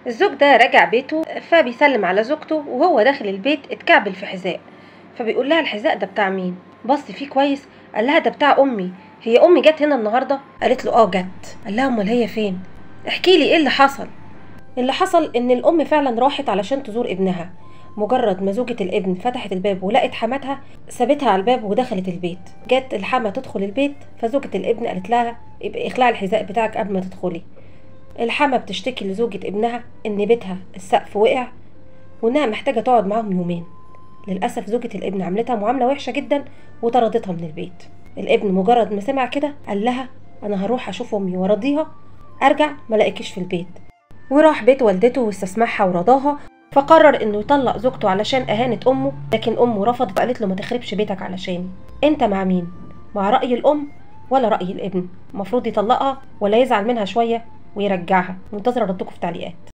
الزوج ده راجع بيته فبيسلم على زوجته، وهو داخل البيت اتكعبل في حذاء، فبيقول لها الحذاء ده بتاع مين؟ بص فيه كويس، قال لها ده بتاع امي. هي امي جت هنا النهارده؟ قالت له اه جت. قال لها امال هي فين؟ احكي لي ايه اللي حصل. اللي حصل ان الام فعلا راحت علشان تزور ابنها. مجرد ما زوجة الابن فتحت الباب ولقت حماتها، سابتها على الباب ودخلت البيت. جت الحما تدخل البيت، فزوجة الابن قالت لها يبقى اخلعي الحذاء بتاعك قبل ما تدخلي. الحما بتشتكي لزوجة ابنها ان بيتها السقف وقع، وانها محتاجة تقعد معاهم يومين. للأسف زوجة الابن عملتها معاملة وحشة جدا وطردتها من البيت. الابن مجرد ما سمع كده قال لها انا هروح اشوف امي وارضيها، ارجع ملاقيكيش في البيت. وراح بيت والدته واستسمعها ورضاها، فقرر انه يطلق زوجته علشان اهانة امه، لكن امه رفضت، قالت له ما تخربش بيتك علشاني. انت مع مين؟ مع رأي الام ولا رأي الابن؟ المفروض يطلقها ولا يزعل منها شوية ويرجعها؟ منتظرة ردكم في تعليقات.